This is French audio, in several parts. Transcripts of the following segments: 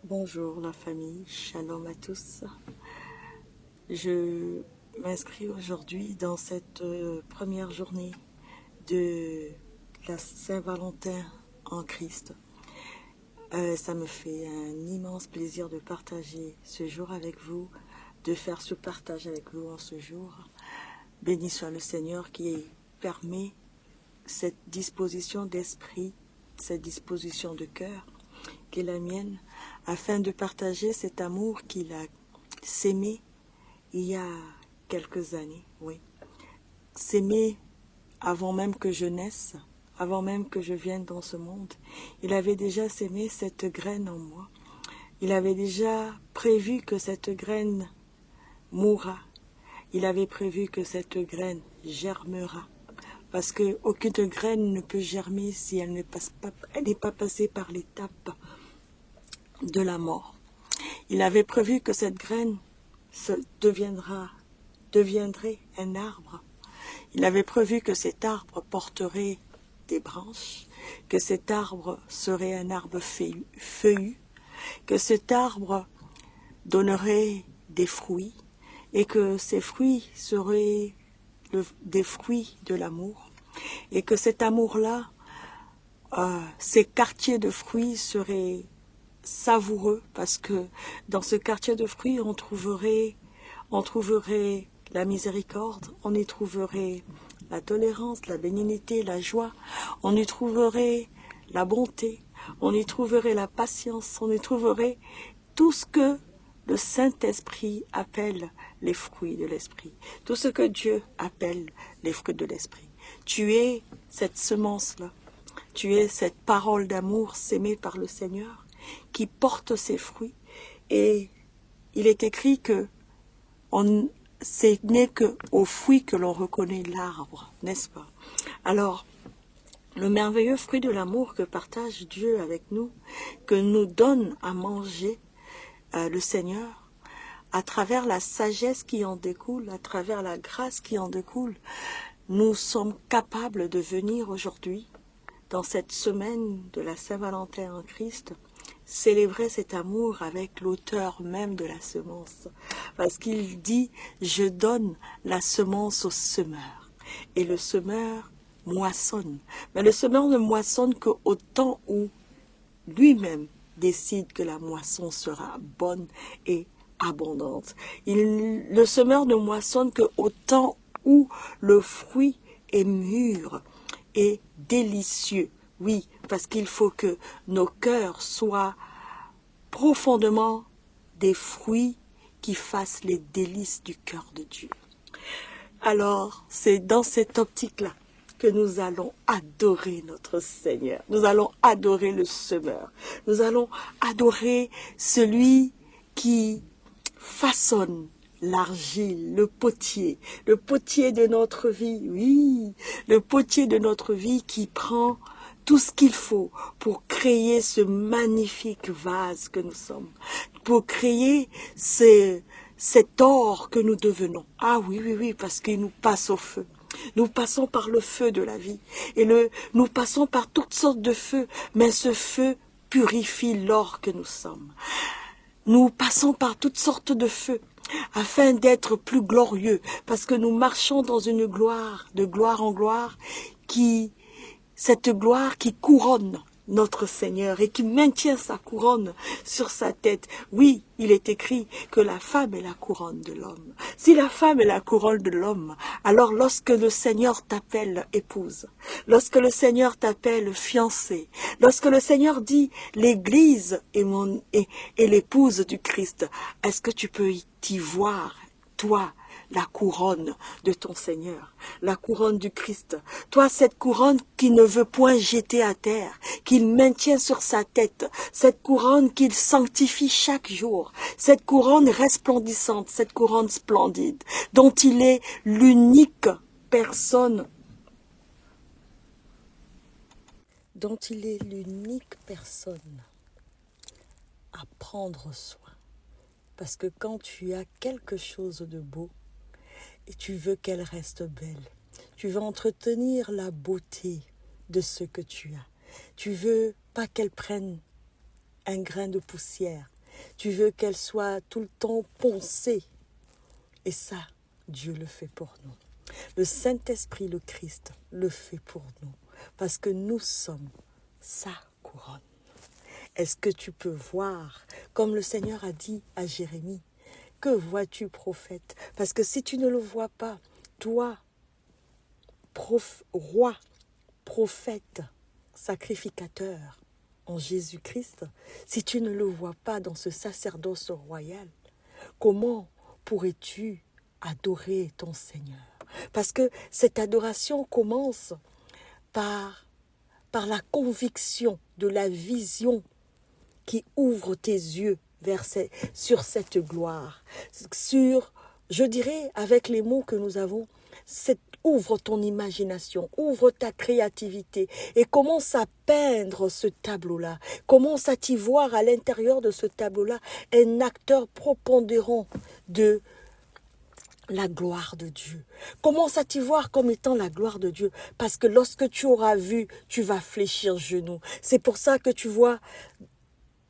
Bonjour la famille, shalom à tous. Je m'inscris aujourd'hui dans cette première journée de la Saint-Valentin en Christ. Ça me fait un immense plaisir de partager ce jour avec vous, de faire ce partage avec vous en ce jour. Béni soit le Seigneur qui permet cette disposition d'esprit, cette disposition de cœur qui est la mienne, afin de partager cet amour qu'il a sémé il y a quelques années, oui. Sémé avant même que je naisse, avant même que je vienne dans ce monde. Il avait déjà sémé cette graine en moi. Il avait déjà prévu que cette graine mourra. Il avait prévu que cette graine germera. Parce qu'aucune graine ne peut germer si elle n'est pas passée par l'étape de la mort. Il avait prévu que cette graine deviendrait un arbre. Il avait prévu que cet arbre porterait des branches, que cet arbre serait un arbre feuillu, que cet arbre donnerait des fruits et que ces fruits seraient des fruits de l'amour et que cet amour-là, ces quartiers de fruits seraient savoureux parce que dans ce quartier de fruits on trouverait la miséricorde, on y trouverait la tolérance, la bénignité, la joie, on y trouverait la bonté, on y trouverait la patience, on y trouverait tout ce que le Saint-Esprit appelle les fruits de l'Esprit, tout ce que Dieu appelle les fruits de l'Esprit. Tu es cette semence-là, tu es cette parole d'amour sémée par le Seigneur qui porte ses fruits, et il est écrit que c'est n'est qu'au fruit que l'on reconnaît l'arbre, n'est-ce pas? Alors, le merveilleux fruit de l'amour que partage Dieu avec nous, que nous donne à manger le Seigneur, à travers la sagesse qui en découle, à travers la grâce qui en découle, nous sommes capables de venir aujourd'hui, dans cette semaine de la Saint-Valentin en Christ, célébrer cet amour avec l'auteur même de la semence. Parce qu'il dit, je donne la semence au semeur. Et le semeur moissonne. Mais le semeur ne moissonne qu'au temps où lui-même décide que la moisson sera bonne et abondante. Le semeur ne moissonne qu'au temps où le fruit est mûr et délicieux. Oui, parce qu'il faut que nos cœurs soient profondément des fruits qui fassent les délices du cœur de Dieu. Alors, c'est dans cette optique-là que nous allons adorer notre Seigneur. Nous allons adorer le semeur. Nous allons adorer celui qui façonne l'argile, le potier de notre vie, oui, le potier de notre vie qui prend tout ce qu'il faut pour créer ce magnifique vase que nous sommes, pour créer cet or que nous devenons. Ah oui, oui, oui, parce qu'il nous passe au feu. Nous passons par le feu de la vie. Et nous passons par toutes sortes de feux, mais ce feu purifie l'or que nous sommes. Nous passons par toutes sortes de feux afin d'être plus glorieux, parce que nous marchons dans une gloire, de gloire en gloire, cette gloire qui couronne notre Seigneur et qui maintient sa couronne sur sa tête. Oui, il est écrit que la femme est la couronne de l'homme. Si la femme est la couronne de l'homme, alors lorsque le Seigneur t'appelle épouse, lorsque le Seigneur t'appelle fiancée, lorsque le Seigneur dit l'Église est l'épouse du Christ, est-ce que tu peux t'y voir, toi, la couronne de ton Seigneur, la couronne du Christ. Toi, cette couronne qui ne veut point jeter à terre, qu'il maintient sur sa tête, cette couronne qu'il sanctifie chaque jour, cette couronne resplendissante, cette couronne splendide, dont il est l'unique personne, à prendre soin. Parce que quand tu as quelque chose de beau, et tu veux qu'elle reste belle. Tu veux entretenir la beauté de ce que tu as. Tu veux pas qu'elle prenne un grain de poussière. Tu veux qu'elle soit tout le temps poncée. Et ça, Dieu le fait pour nous. Le Saint-Esprit, le Christ, le fait pour nous. Parce que nous sommes sa couronne. Est-ce que tu peux voir, comme le Seigneur a dit à Jérémie, que vois-tu, prophète? Parce que si tu ne le vois pas, toi, roi, prophète, sacrificateur en Jésus-Christ, si tu ne le vois pas dans ce sacerdoce royal, comment pourrais-tu adorer ton Seigneur? Parce que cette adoration commence par la conviction de la vision qui ouvre tes yeux sur cette gloire. Je dirais, avec les mots que nous avons, ouvre ton imagination, ouvre ta créativité et commence à peindre ce tableau-là. Commence à t'y voir à l'intérieur de ce tableau-là un acteur prépondérant de la gloire de Dieu. Commence à t'y voir comme étant la gloire de Dieu. Parce que lorsque tu auras vu, tu vas fléchir genoux. C'est pour ça que tu vois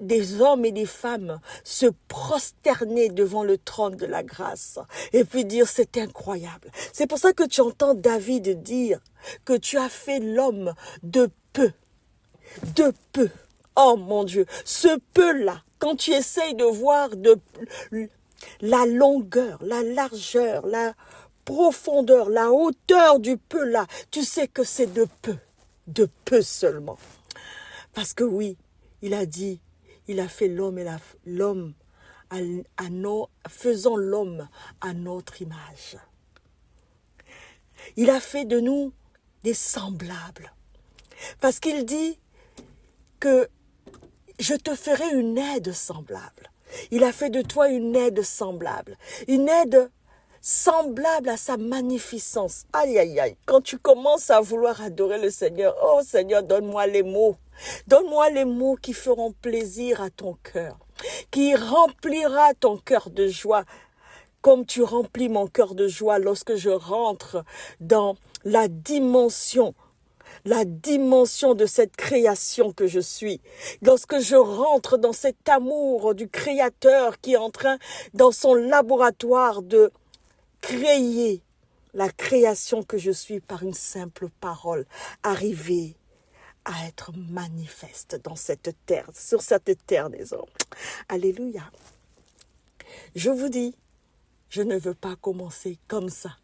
des hommes et des femmes se prosterner devant le trône de la grâce et puis dire c'est incroyable. C'est pour ça que tu entends David dire que tu as fait l'homme de peu. De peu. Oh mon Dieu, ce peu-là, quand tu essayes de voir la longueur, la largeur, la profondeur, la hauteur du peu-là, tu sais que c'est de peu seulement. Parce que oui, il a dit, il a fait l'homme faisant l'homme à notre image. Il a fait de nous des semblables. Parce qu'il dit que je te ferai une aide semblable. Il a fait de toi une aide semblable. Une aide semblable à sa magnificence. Aïe, aïe, aïe. Quand tu commences à vouloir adorer le Seigneur, oh Seigneur, donne-moi les mots. Donne-moi les mots qui feront plaisir à ton cœur, qui remplira ton cœur de joie, comme tu remplis mon cœur de joie lorsque je rentre dans la dimension de cette création que je suis. Lorsque je rentre dans cet amour du Créateur qui est en train, dans son laboratoire, de créer la création que je suis par une simple parole, arriver à être manifeste dans cette terre, sur cette terre des hommes. Alléluia. Je vous dis, je ne veux pas commencer comme ça.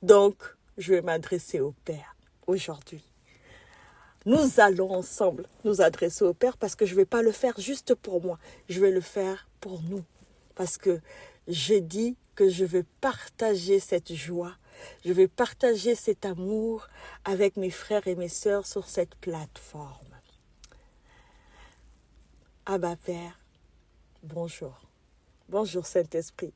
Donc, je vais m'adresser au Père aujourd'hui. Nous allons ensemble nous adresser au Père parce que je ne vais pas le faire juste pour moi. Je vais le faire pour nous. Parce que j'ai dit que je vais partager cette joie. Je vais partager cet amour avec mes frères et mes sœurs sur cette plateforme. Abba Père, bonjour. Bonjour Saint-Esprit.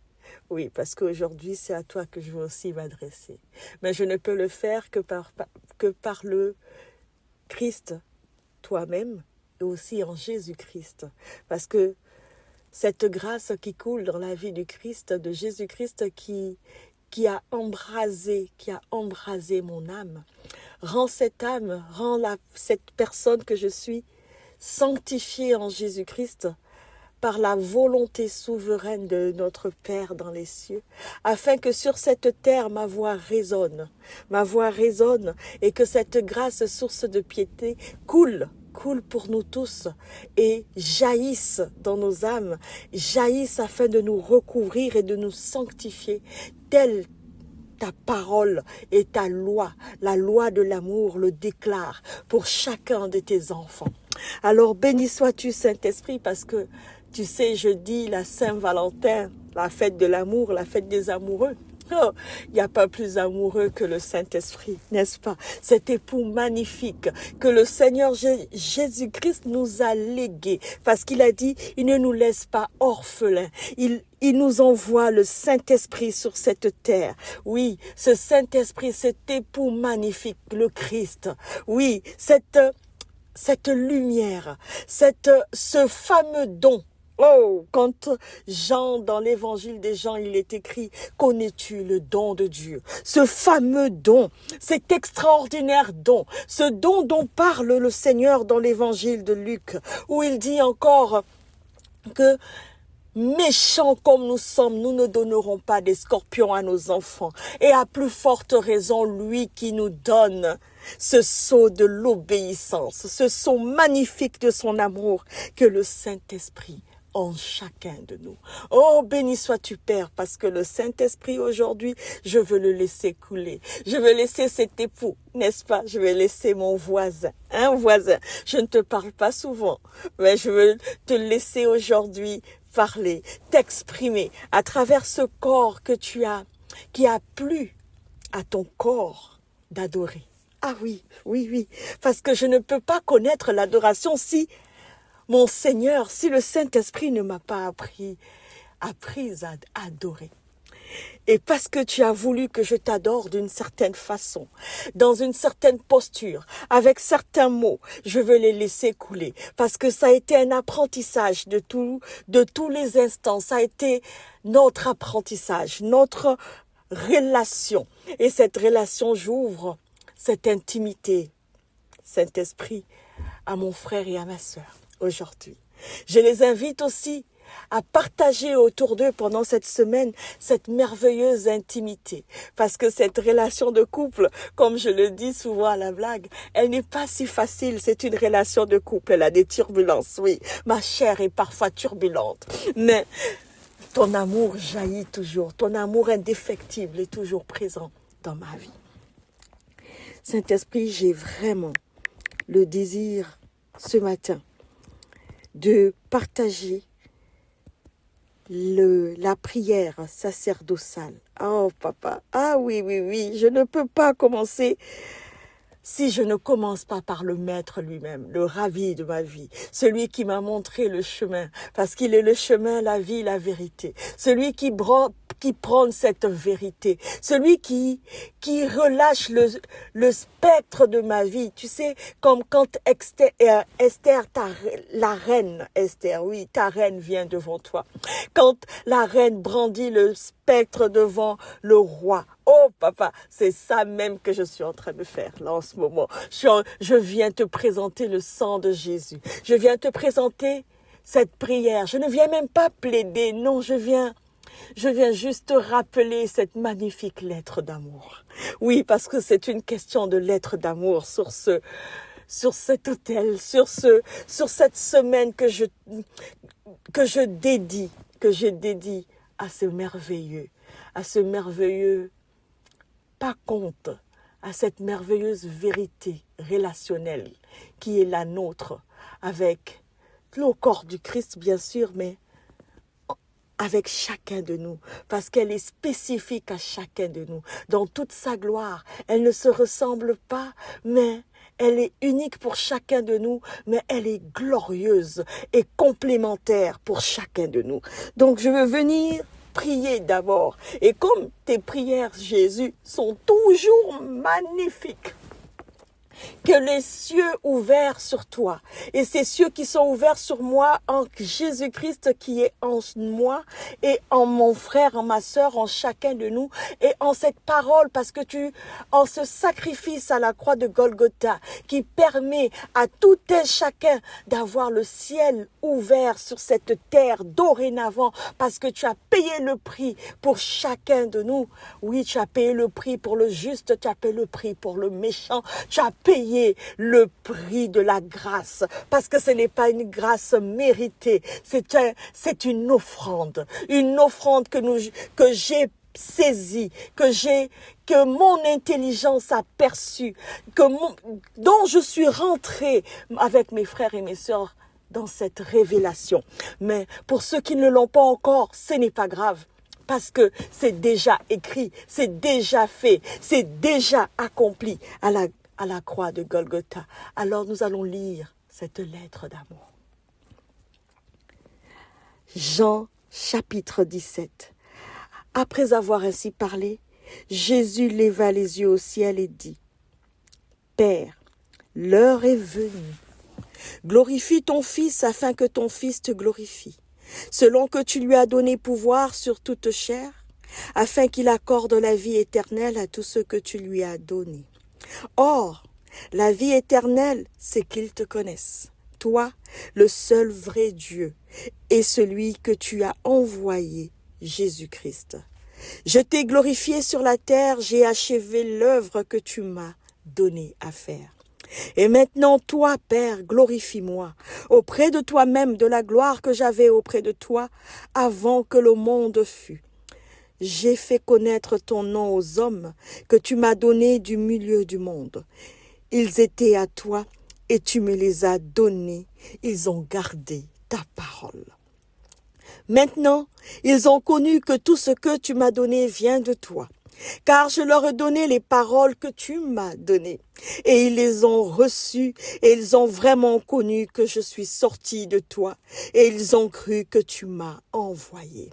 Oui, parce qu'aujourd'hui, c'est à toi que je veux aussi m'adresser. Mais je ne peux le faire que par le Christ, toi-même, et aussi en Jésus-Christ. Parce que cette grâce qui coule dans la vie du Christ, de Jésus-Christ, qui a embrasé mon âme, rend cette personne que je suis sanctifiée en Jésus-Christ par la volonté souveraine de notre Père dans les cieux, afin que sur cette terre ma voix résonne et que cette grâce, source de piété, coule pour nous tous et jaillisse dans nos âmes, jaillisse afin de nous recouvrir et de nous sanctifier, telle ta parole et ta loi, la loi de l'amour le déclare pour chacun de tes enfants. Alors béni sois-tu Saint-Esprit, parce que tu sais, je dis la Saint-Valentin, la fête de l'amour, la fête des amoureux. Oh, il n'y a pas plus amoureux que le Saint-Esprit, n'est-ce pas? Cet époux magnifique que le Seigneur Jésus-Christ nous a légué, parce qu'il a dit, il ne nous laisse pas orphelins. Il nous envoie le Saint-Esprit sur cette terre. Oui, ce Saint-Esprit, cet époux magnifique, le Christ. Oui, cette lumière, ce fameux don. Oh, quand Jean, dans l'évangile des Jean, il est écrit, connais-tu le don de Dieu? Ce fameux don, cet extraordinaire don, ce don dont parle le Seigneur dans l'évangile de Luc, où il dit encore que méchants comme nous sommes, nous ne donnerons pas des scorpions à nos enfants. Et à plus forte raison, lui qui nous donne ce sceau de l'obéissance, ce sceau magnifique de son amour que le Saint-Esprit en chacun de nous. Oh, béni sois-tu, Père, parce que le Saint-Esprit aujourd'hui, je veux le laisser couler. Je veux laisser cet époux, n'est-ce pas? Je vais laisser mon voisin, un voisin. Je ne te parle pas souvent, mais je veux te laisser aujourd'hui parler, t'exprimer à travers ce corps que tu as, qui a plu à ton corps d'adorer. Ah oui, oui, oui, parce que je ne peux pas connaître l'adoration si mon Seigneur, si le Saint-Esprit ne m'a pas appris à adorer. Et parce que tu as voulu que je t'adore d'une certaine façon, dans une certaine posture, avec certains mots, je veux les laisser couler. Parce que ça a été un apprentissage de tous les instants. Ça a été notre apprentissage, notre relation. Et cette relation, j'ouvre cette intimité, Saint-Esprit, à mon frère et à ma sœur aujourd'hui. Je les invite aussi à partager autour d'eux pendant cette semaine cette merveilleuse intimité. Parce que cette relation de couple, comme je le dis souvent à la blague, elle n'est pas si facile. C'est une relation de couple. Elle a des turbulences, oui. Ma chair est parfois turbulente. Mais ton amour jaillit toujours. Ton amour indéfectible est toujours présent dans ma vie. Saint-Esprit, j'ai vraiment le désir ce matin de partager la prière sacerdotale. Oh papa, ah oui, oui, oui, je ne peux pas commencer si je ne commence pas par le Maître lui-même, le ravi de ma vie, celui qui m'a montré le chemin, parce qu'il est le chemin, la vie, la vérité, celui qui prône cette vérité, celui qui relâche le spectre de ma vie. Tu sais, comme quand Esther, la reine Esther, oui, ta reine vient devant toi. Quand la reine brandit le spectre devant le roi. Oh papa, c'est ça même que je suis en train de faire là en ce moment. Je viens te présenter le sang de Jésus. Je viens te présenter cette prière. Je ne viens même pas plaider, non, je viens juste te rappeler cette magnifique lettre d'amour. Oui, parce que c'est une question de lettre d'amour sur cet autel, sur cette semaine que j'ai dédié à ce merveilleux pas compte, à cette merveilleuse vérité relationnelle qui est la nôtre avec le corps du Christ, bien sûr, mais avec chacun de nous, parce qu'elle est spécifique à chacun de nous. Dans toute sa gloire, elle ne se ressemble pas, mais elle est unique pour chacun de nous, mais elle est glorieuse et complémentaire pour chacun de nous. Donc je veux venir prier d'abord. Et comme tes prières, Jésus, sont toujours magnifiques, que les cieux ouverts sur toi et ces cieux qui sont ouverts sur moi en Jésus-Christ qui est en moi et en mon frère, en ma sœur, en chacun de nous et en cette parole parce que en ce sacrifice à la croix de Golgotha qui permet à tout un chacun d'avoir le ciel ouvert sur cette terre dorénavant parce que tu as payé le prix pour chacun de nous. Oui, tu as payé le prix pour le juste, tu as payé le prix pour le méchant, tu as payé le prix de la grâce, parce que ce n'est pas une grâce méritée, c'est une offrande que j'ai saisie, que mon intelligence a perçue, dont je suis rentrée avec mes frères et mes sœurs dans cette révélation. Mais pour ceux qui ne l'ont pas encore, ce n'est pas grave. Parce que c'est déjà écrit, c'est déjà fait, c'est déjà accompli à la croix de Golgotha. Alors nous allons lire cette lettre d'amour. Jean chapitre 17. Après avoir ainsi parlé, Jésus leva les yeux au ciel et dit : Père, l'heure est venue. Glorifie ton Fils afin que ton Fils te glorifie, selon que tu lui as donné pouvoir sur toute chair, afin qu'il accorde la vie éternelle à tous ceux que tu lui as donnés. Or, la vie éternelle, c'est qu'ils te connaissent, toi, le seul vrai Dieu, et celui que tu as envoyé, Jésus-Christ. Je t'ai glorifié sur la terre, j'ai achevé l'œuvre que tu m'as donnée à faire. Et maintenant, toi, Père, glorifie-moi auprès de toi-même de la gloire que j'avais auprès de toi avant que le monde fût. J'ai fait connaître ton nom aux hommes que tu m'as donnés du milieu du monde. Ils étaient à toi et tu me les as donnés. Ils ont gardé ta parole. Maintenant, ils ont connu que tout ce que tu m'as donné vient de toi. Car je leur ai donné les paroles que tu m'as données. Et ils les ont reçues et ils ont vraiment connu que je suis sorti de toi. Et ils ont cru que tu m'as envoyé.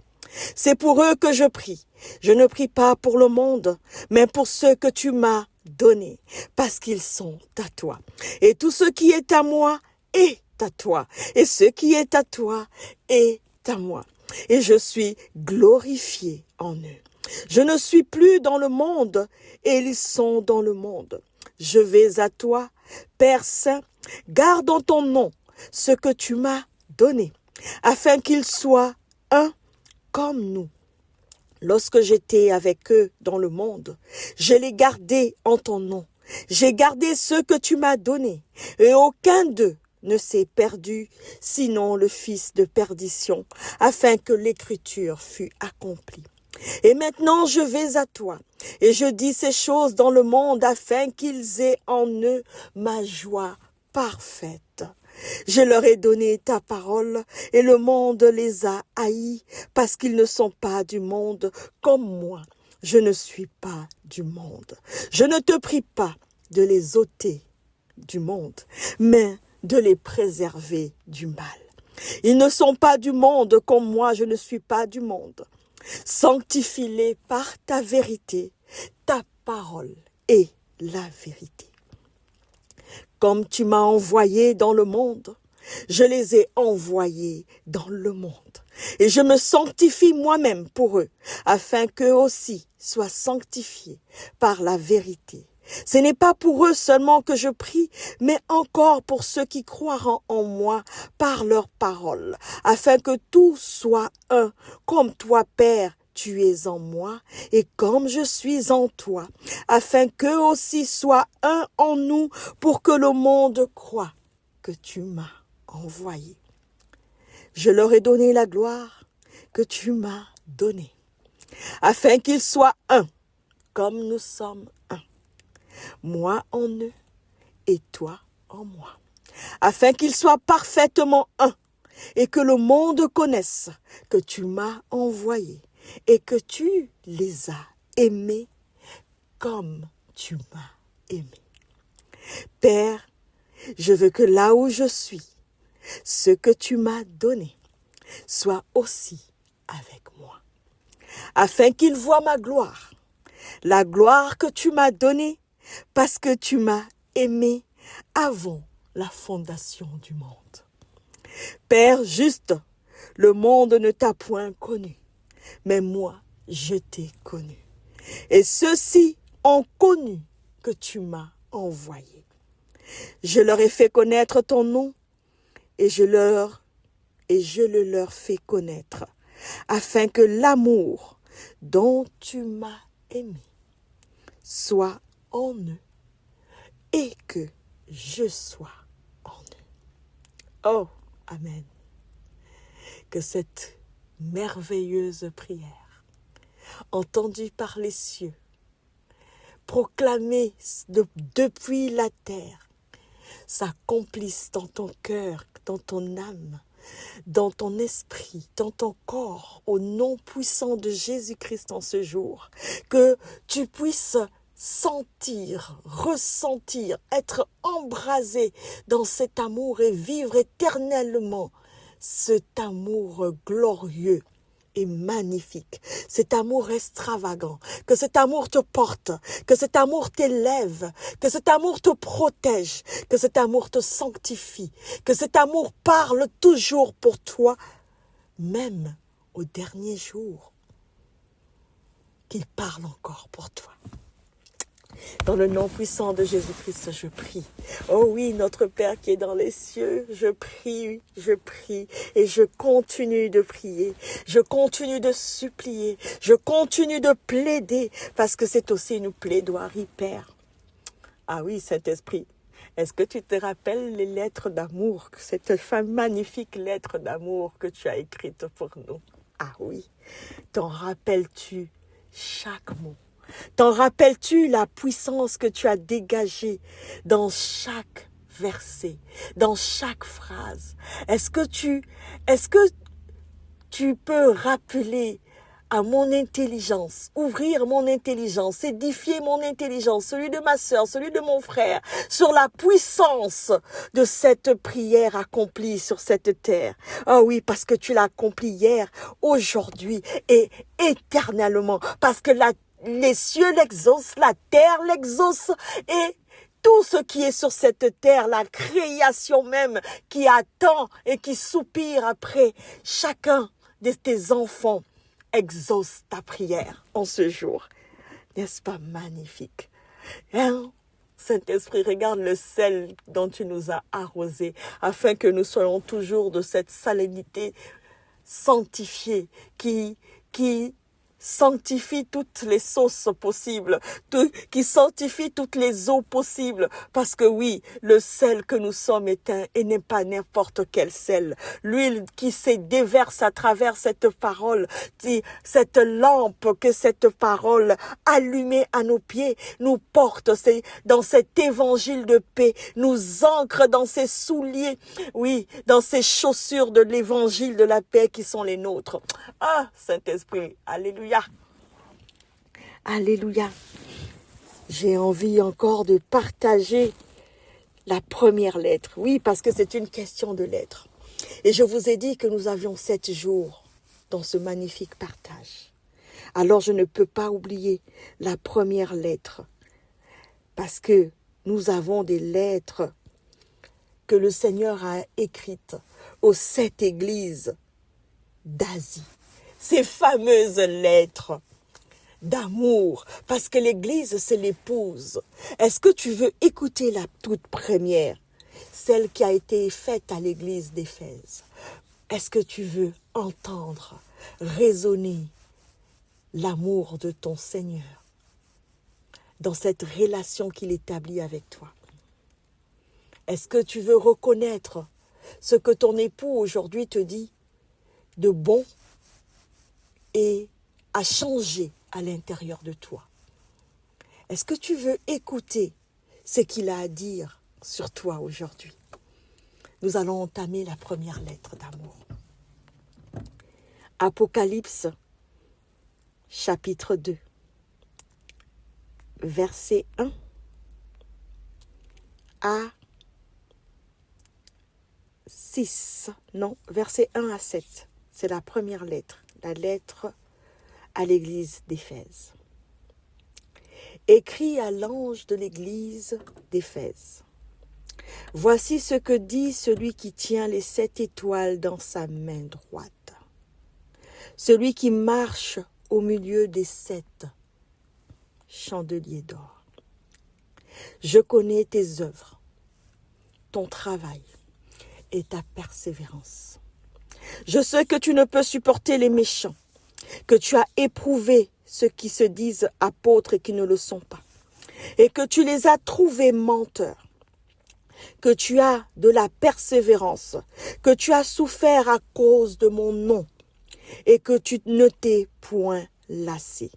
C'est pour eux que je prie. Je ne prie pas pour le monde, mais pour ceux que tu m'as donnés, parce qu'ils sont à toi. Et tout ce qui est à moi est à toi. Et ce qui est à toi est à moi. Et je suis glorifié en eux. Je ne suis plus dans le monde, et ils sont dans le monde. Je vais à toi, Père Saint, garde en ton nom ce que tu m'as donné, afin qu'ils soient un comme nous. Lorsque j'étais avec eux dans le monde, je les gardais en ton nom. J'ai gardé ce que tu m'as donné, et aucun d'eux ne s'est perdu, sinon le fils de perdition, afin que l'écriture fût accomplie. Et maintenant je vais à toi, et je dis ces choses dans le monde afin qu'ils aient en eux ma joie parfaite. Je leur ai donné ta parole, et le monde les a haïs, parce qu'ils ne sont pas du monde comme moi. Je ne suis pas du monde. Je ne te prie pas de les ôter du monde, mais de les préserver du mal. Ils ne sont pas du monde comme moi, je ne suis pas du monde. Sanctifie-les par ta vérité, ta parole est la vérité. Comme tu m'as envoyé dans le monde, je les ai envoyés dans le monde. Et je me sanctifie moi-même pour eux, afin qu'eux aussi soient sanctifiés par la vérité. Ce n'est pas pour eux seulement que je prie, mais encore pour ceux qui croiront en moi par leur parole, afin que tout soit un, comme toi, Père, tu es en moi, et comme je suis en toi, afin qu'eux aussi soient un en nous, pour que le monde croie que tu m'as envoyé. Je leur ai donné la gloire que tu m'as donnée, afin qu'ils soient un, comme nous sommes un. Moi en eux et toi en moi, afin qu'ils soient parfaitement un, et que le monde connaisse que tu m'as envoyé, et que tu les as aimés comme tu m'as aimé. Père, je veux que là où je suis, ce que tu m'as donné soit aussi avec moi, afin qu'ils voient ma gloire, la gloire que tu m'as donnée, parce que tu m'as aimé avant la fondation du monde. Père juste, le monde ne t'a point connu, mais moi, je t'ai connu. Et ceux-ci ont connu que tu m'as envoyé. Je leur ai fait connaître ton nom, et je le leur fais connaître, afin que l'amour dont tu m'as aimé soit en eux, et que je sois en eux. Oh, amen. Que cette merveilleuse prière, entendue par les cieux, proclamée depuis la terre, s'accomplisse dans ton cœur, dans ton âme, dans ton esprit, dans ton corps, au nom puissant de Jésus-Christ en ce jour, que tu puisses sentir, ressentir, être embrasé dans cet amour et vivre éternellement cet amour glorieux et magnifique, cet amour extravagant, que cet amour te porte, que cet amour t'élève, que cet amour te protège, que cet amour te sanctifie, que cet amour parle toujours pour toi, même au dernier jour, qu'il parle encore pour toi. Dans le nom puissant de Jésus-Christ, je prie. Oh oui, notre Père qui est dans les cieux, je prie et je continue de prier. Je continue de supplier. Je continue de plaider parce que c'est aussi une plaidoirie, Père. Ah oui, Saint-Esprit. Est-ce que tu te rappelles les lettres d'amour, cette magnifique lettre d'amour que tu as écrite pour nous? Ah oui, t'en rappelles-tu chaque mot? T'en rappelles-tu la puissance que tu as dégagée dans chaque verset, dans chaque phrase? Est-ce que tu peux rappeler à mon intelligence, ouvrir mon intelligence, édifier mon intelligence, celui de ma sœur, celui de mon frère, sur la puissance de cette prière accomplie sur cette terre. Ah oui, parce que tu l'as accomplie hier, aujourd'hui et éternellement, parce que les cieux l'exaucent, la terre l'exauce et tout ce qui est sur cette terre, la création même qui attend et qui soupire après chacun de tes enfants, exauce ta prière en ce jour. N'est-ce pas magnifique? Hein? Saint-Esprit, regarde le sel dont tu nous as arrosés, afin que nous soyons toujours de cette salinité sanctifiée qui sanctifie toutes les sauces possibles, qui sanctifie toutes les eaux possibles, parce que oui, le sel que nous sommes est et n'est pas n'importe quel sel. L'huile qui se déverse à travers cette parole, cette lampe que cette parole allumée à nos pieds nous porte dans cet évangile de paix, nous ancre dans ces souliers, oui, dans ces chaussures de l'évangile de la paix qui sont les nôtres. Ah, Saint-Esprit, alléluia. Alléluia. J'ai envie encore de partager la première lettre. Oui, parce que c'est une question de lettres. Et je vous ai dit que nous avions 7 jours dans ce magnifique partage. Alors je ne peux pas oublier la première lettre. Parce que nous avons des lettres que le Seigneur a écrites aux 7 églises d'Asie. Ces fameuses lettres d'amour, parce que l'église, c'est l'épouse. Est-ce que tu veux écouter la toute première, celle qui a été faite à l'église d'Éphèse? Est-ce que tu veux entendre résonner l'amour de ton Seigneur dans cette relation qu'il établit avec toi? Est-ce que tu veux reconnaître ce que ton époux aujourd'hui te dit de bon et à changer à l'intérieur de toi? Est-ce que tu veux écouter ce qu'il a à dire sur toi aujourd'hui? Nous allons entamer la première lettre d'amour. Apocalypse, chapitre 2, verset 1 à 6. Non, verset 1 à 7. C'est la première lettre, la lettre à l'église d'Éphèse. Écrit à l'ange de l'église d'Éphèse. Voici ce que dit celui qui tient les 7 étoiles dans sa main droite. Celui qui marche au milieu des 7 chandeliers d'or. Je connais tes œuvres, ton travail et ta persévérance. Je sais que tu ne peux supporter les méchants, que tu as éprouvé ceux qui se disent apôtres et qui ne le sont pas, et que tu les as trouvés menteurs, que tu as de la persévérance, que tu as souffert à cause de mon nom, et que tu ne t'es point lassé.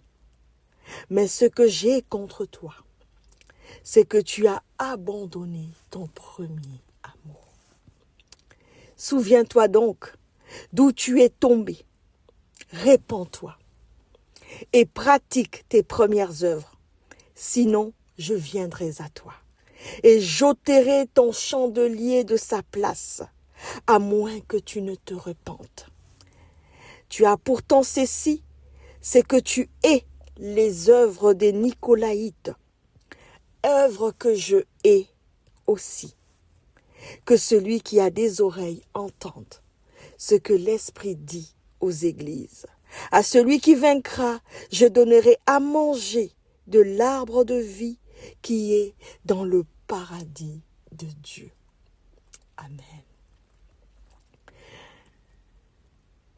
Mais ce que j'ai contre toi, c'est que tu as abandonné ton premier amour. Souviens-toi donc d'où tu es tombé. Répands-toi et pratique tes premières œuvres. Sinon, je viendrai à toi et j'ôterai ton chandelier de sa place, à moins que tu ne te repentes. Tu as pourtant ceci, c'est que tu hais les œuvres des Nicolaïtes, œuvres que je hais aussi. Que celui qui a des oreilles entende ce que l'Esprit dit aux églises. À celui qui vaincra, je donnerai à manger de l'arbre de vie qui est dans le paradis de Dieu. Amen.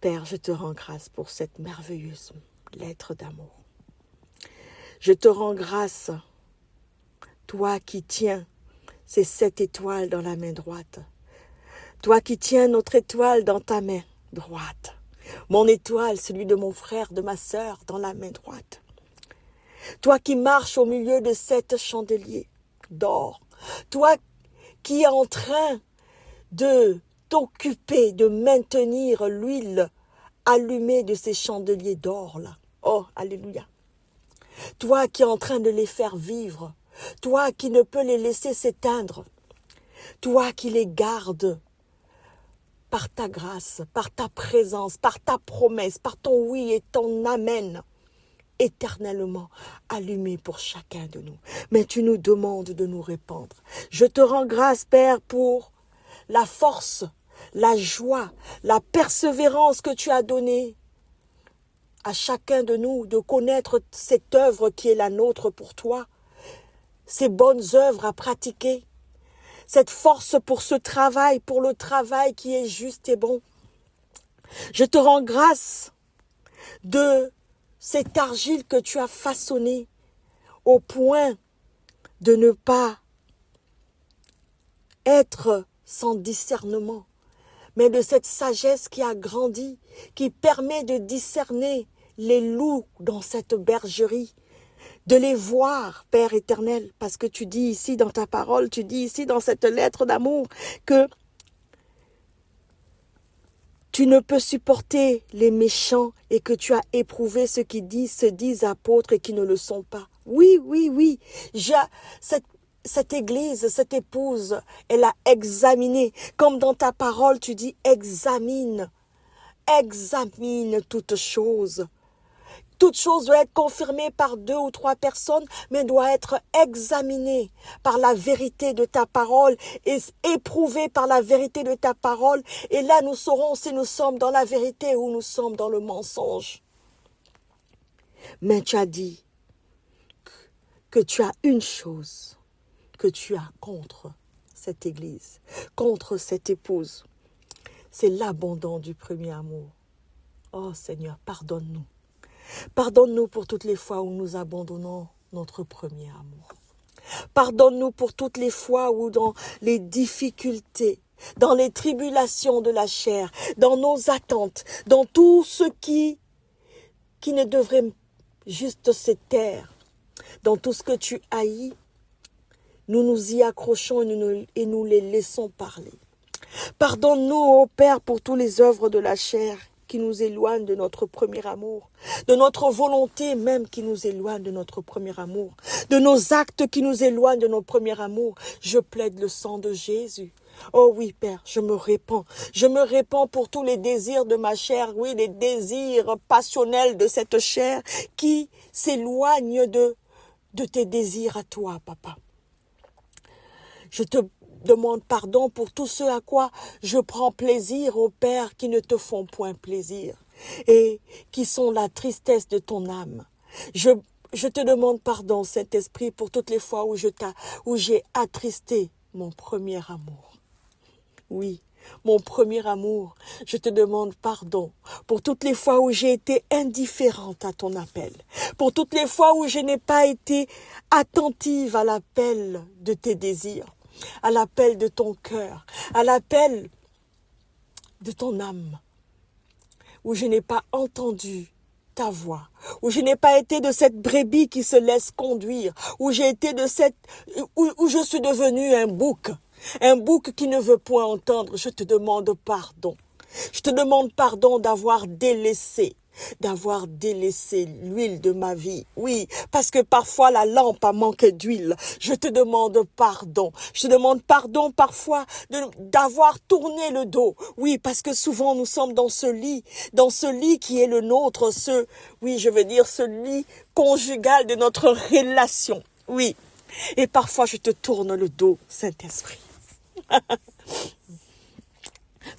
Père, je te rends grâce pour cette merveilleuse lettre d'amour. Je te rends grâce, toi qui tiens ces 7 étoiles dans la main droite. Toi qui tiens notre étoile dans ta main droite. Mon étoile, celui de mon frère, de ma sœur, dans la main droite. Toi qui marches au milieu de 7 chandeliers d'or. Toi qui es en train de t'occuper, de maintenir l'huile allumée de ces chandeliers d'or là. Oh, alléluia. Toi qui es en train de les faire vivre. Toi qui ne peux les laisser s'éteindre. Toi qui les gardes par ta grâce, par ta présence, par ta promesse, par ton oui et ton amen, éternellement allumé pour chacun de nous. Mais tu nous demandes de nous répandre. Je te rends grâce, Père, pour la force, la joie, la persévérance que tu as donnée à chacun de nous de connaître cette œuvre qui est la nôtre pour toi, ces bonnes œuvres à pratiquer, cette force pour ce travail, pour le travail qui est juste et bon. Je te rends grâce de cette argile que tu as façonnée au point de ne pas être sans discernement, mais de cette sagesse qui a grandi, qui permet de discerner les loups dans cette bergerie, de les voir, Père éternel, parce que tu dis ici dans ta parole, tu dis ici dans cette lettre d'amour que tu ne peux supporter les méchants et que tu as éprouvé ceux qui se disent apôtres et qui ne le sont pas. Oui, oui, oui, cette église, cette épouse, elle a examiné, comme dans ta parole tu dis examine toutes choses. Toute chose doit être confirmée par 2 ou 3 personnes, mais doit être examinée par la vérité de ta parole et éprouvée par la vérité de ta parole. Et là, nous saurons si nous sommes dans la vérité ou nous sommes dans le mensonge. Mais tu as dit que tu as une chose que tu as contre cette église, contre cette épouse. C'est l'abandon du premier amour. Oh Seigneur, pardonne-nous. Pardonne-nous pour toutes les fois où nous abandonnons notre premier amour. Pardonne-nous pour toutes les fois où dans les difficultés, dans les tribulations de la chair, dans nos attentes, dans tout ce qui ne devrait juste se taire, dans tout ce que tu haïs, nous nous y accrochons et nous les laissons parler. Pardonne-nous, ô Père, pour toutes les œuvres de la chair qui nous éloignent de notre premier amour, de notre volonté même qui nous éloigne de notre premier amour, de nos actes qui nous éloignent de notre premier amour. Je plaide le sang de Jésus. Oh oui, Père, je me répands. Je me répands pour tous les désirs de ma chair, oui, les désirs passionnels de cette chair qui s'éloignent de tes désirs à toi, Papa. Je te demande pardon pour tout ce à quoi je prends plaisir, ô Père, qui ne te font point plaisir et qui sont la tristesse de ton âme. Je te demande pardon, Saint-Esprit, pour toutes les fois où j'ai attristé mon premier amour. Oui, mon premier amour, je te demande pardon pour toutes les fois où j'ai été indifférente à ton appel, pour toutes les fois où je n'ai pas été attentive à l'appel de tes désirs, à l'appel de ton cœur, à l'appel de ton âme, où je n'ai pas entendu ta voix, où je n'ai pas été de cette brebis qui se laisse conduire, où j'ai été où je suis devenu un bouc qui ne veut point entendre. Je te demande pardon. Je te demande pardon d'avoir délaissé l'huile de ma vie. Oui, parce que parfois la lampe a manqué d'huile. Je te demande pardon. Je te demande pardon parfois d'avoir tourné le dos. Oui, parce que souvent nous sommes dans ce lit qui est le nôtre, ce lit conjugal de notre relation. Oui. Et parfois je te tourne le dos, Saint-Esprit.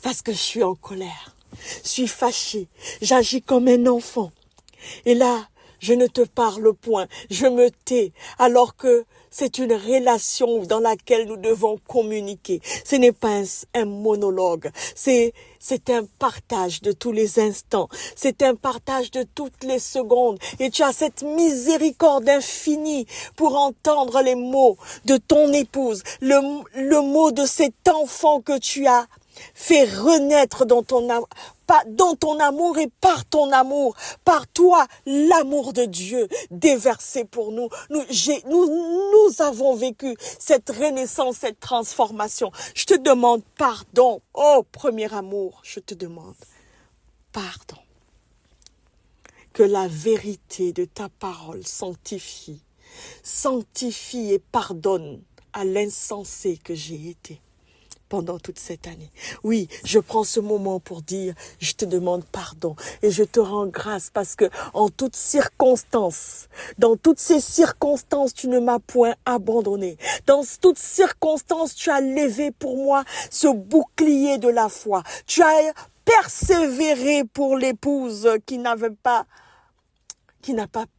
Parce que je suis en colère. Je suis fâchée, j'agis comme un enfant. Et là, je ne te parle point, je me tais, alors que C'est une relation dans laquelle nous devons communiquer. Ce n'est pas un monologue. C'est un partage de tous les instants. C'est un partage de toutes les secondes. Et tu as cette miséricorde infinie pour entendre les mots de ton épouse, le mot de cet enfant que tu as fait renaître dans ton amour et par ton amour, par toi, l'amour de Dieu déversé pour nous. Nous avons vécu cette renaissance, cette transformation. Je te demande pardon. Oh, premier amour, je te demande pardon. Que la vérité de ta parole sanctifie et pardonne à l'insensé que j'ai été pendant toute cette année. Oui, je prends ce moment pour dire, je te demande pardon et je te rends grâce parce que en toutes circonstances, dans toutes ces circonstances, tu ne m'as point abandonné. Dans toutes circonstances, tu as levé pour moi ce bouclier de la foi. Tu as persévéré pour l'épouse qui n'a pas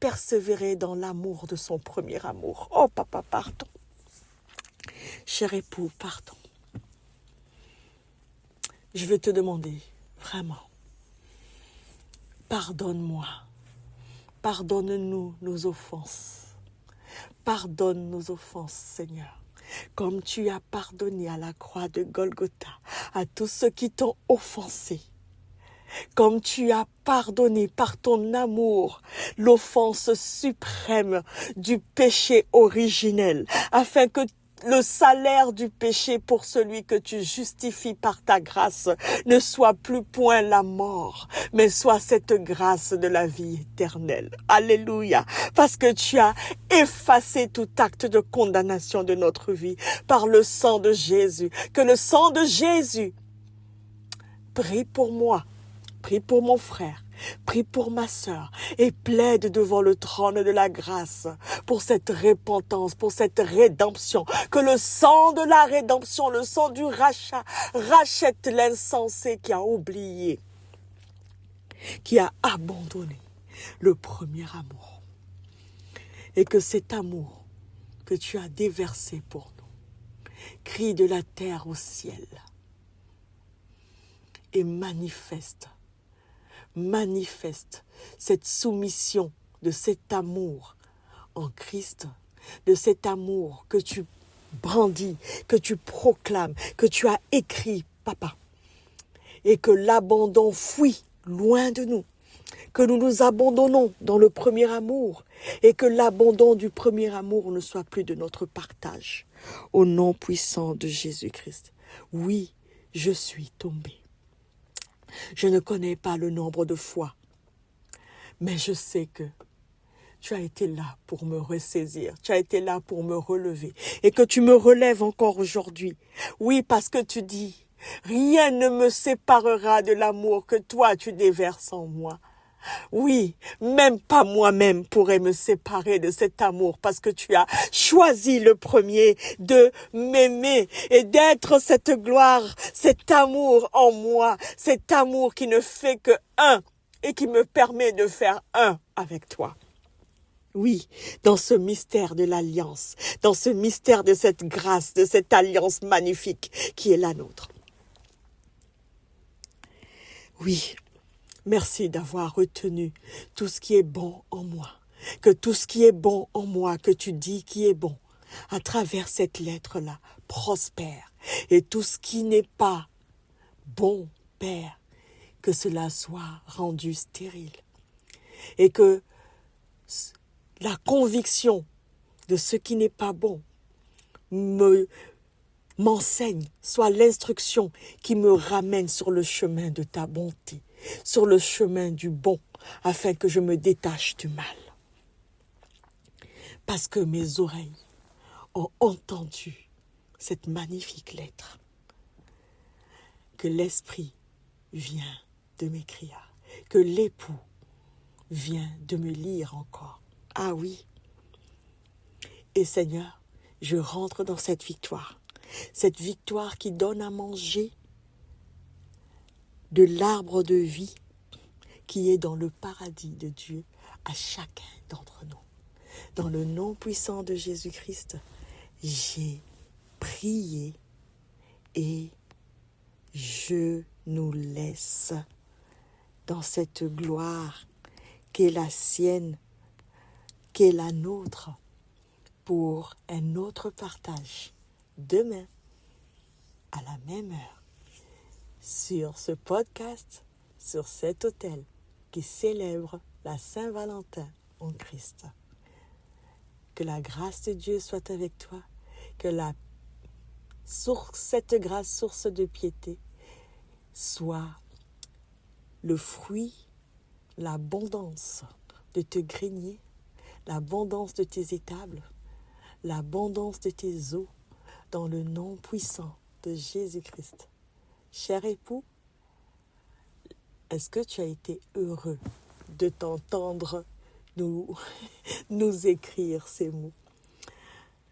persévéré dans l'amour de son premier amour. Oh papa, pardon. Cher époux, pardon. Je veux te demander, vraiment, pardonne-moi, pardonne-nous nos offenses, pardonne nos offenses, Seigneur, comme tu as pardonné à la croix de Golgotha à tous ceux qui t'ont offensé, comme tu as pardonné par ton amour l'offense suprême du péché originel, afin que le salaire du péché pour celui que tu justifies par ta grâce ne soit plus point la mort, mais soit cette grâce de la vie éternelle. Alléluia. Parce que tu as effacé tout acte de condamnation de notre vie par le sang de Jésus. Que le sang de Jésus prie pour moi, prie pour mon frère, prie pour ma sœur et plaide devant le trône de la grâce pour cette repentance, pour cette rédemption. Que le sang de la rédemption, le sang du rachat, rachète l'insensé qui a oublié, qui a abandonné le premier amour. Et que cet amour que tu as déversé pour nous crie de la terre au ciel et manifeste cette soumission de cet amour en Christ, de cet amour que tu brandis, que tu proclames, que tu as écrit, papa, et que l'abandon fuit loin de nous, que nous nous abandonnons dans le premier amour et que l'abandon du premier amour ne soit plus de notre partage. Au nom puissant de Jésus-Christ. Oui, je suis tombée. Je ne connais pas le nombre de fois, mais je sais que tu as été là pour me ressaisir, tu as été là pour me relever et que tu me relèves encore aujourd'hui. Oui, parce que tu dis, rien ne me séparera de l'amour que toi tu déverses en moi. Oui, même pas moi-même pourrais me séparer de cet amour parce que tu as choisi le premier de m'aimer et d'être cette gloire, cet amour en moi, cet amour qui ne fait que un et qui me permet de faire un avec toi. Oui, dans ce mystère de l'alliance, dans ce mystère de cette grâce, de cette alliance magnifique qui est la nôtre. Oui. Merci d'avoir retenu tout ce qui est bon en moi. Que tout ce qui est bon en moi, que tu dis qui est bon, à travers cette lettre-là, prospère. Et tout ce qui n'est pas bon, Père, que cela soit rendu stérile. Et que la conviction de ce qui n'est pas bon m'enseigne, soit l'instruction qui me ramène sur le chemin de ta bonté, sur le chemin du bon, afin que je me détache du mal. Parce que mes oreilles ont entendu cette magnifique lettre que l'Esprit vient de m'écrire, que l'époux vient de me lire encore. Ah oui. Et Seigneur, je rentre dans cette victoire qui donne à manger de l'arbre de vie qui est dans le paradis de Dieu à chacun d'entre nous. Dans le nom puissant de Jésus-Christ, j'ai prié et je nous laisse dans cette gloire qui est la sienne, qui est la nôtre, pour un autre partage demain à la même heure sur ce podcast, sur cet autel qui célèbre la Saint-Valentin en Christ. Que la grâce de Dieu soit avec toi, que cette grâce, source de piété, soit le fruit, l'abondance de tes greniers, l'abondance de tes étables, l'abondance de tes eaux, dans le nom puissant de Jésus-Christ. Cher époux, est-ce que tu as été heureux de t'entendre nous écrire ces mots?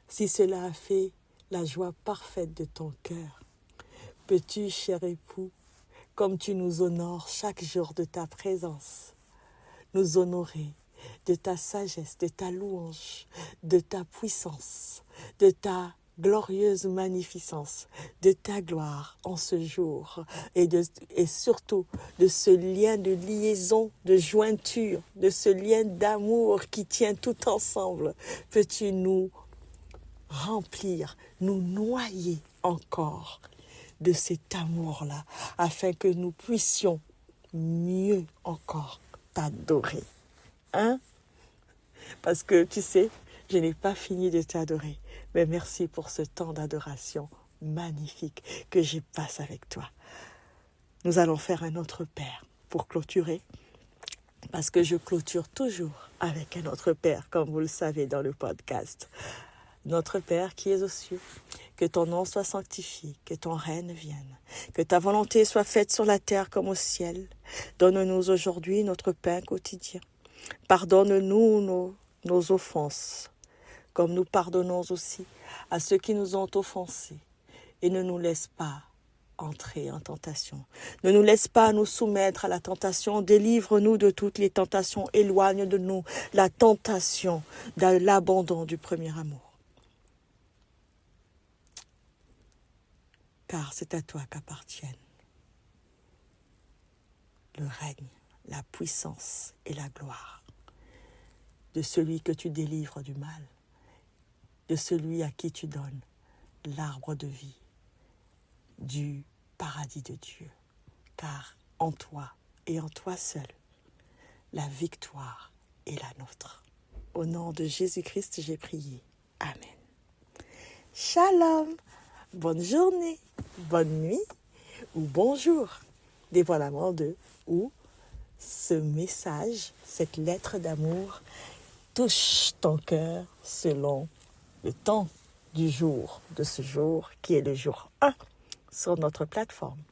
Si cela a fait la joie parfaite de ton cœur, peux-tu, cher époux, comme tu nous honores chaque jour de ta présence, nous honorer de ta sagesse, de ta louange, de ta puissance, de ta glorieuse magnificence, de ta gloire en ce jour et surtout de ce lien de liaison, de jointure, de ce lien d'amour qui tient tout ensemble. Peux-tu nous remplir, nous noyer encore de cet amour-là, afin que nous puissions mieux encore t'adorer. Hein? Parce que tu sais, je n'ai pas fini de t'adorer, mais merci pour ce temps d'adoration magnifique que je passe avec toi. Nous allons faire un autre Père pour clôturer, parce que je clôture toujours avec un autre Père, comme vous le savez dans le podcast. Notre Père qui es aux cieux, que ton nom soit sanctifié, que ton règne vienne, que ta volonté soit faite sur la terre comme au ciel. Donne-nous aujourd'hui notre pain quotidien. Pardonne-nous nos offenses, comme nous pardonnons aussi à ceux qui nous ont offensés. Et ne nous laisse pas entrer en tentation. Ne nous laisse pas nous soumettre à la tentation. Délivre-nous de toutes les tentations. Éloigne de nous la tentation de l'abandon du premier amour. Car c'est à toi qu'appartiennent le règne, la puissance et la gloire de celui que tu délivres du mal, de celui à qui tu donnes l'arbre de vie, du paradis de Dieu. Car en toi et en toi seul, la victoire est la nôtre. Au nom de Jésus-Christ, j'ai prié. Amen. Shalom. Bonne journée, bonne nuit ou bonjour, dépendamment de où ce message, cette lettre d'amour touche ton cœur selon le temps du jour, de ce jour qui est le jour 1 sur notre plateforme.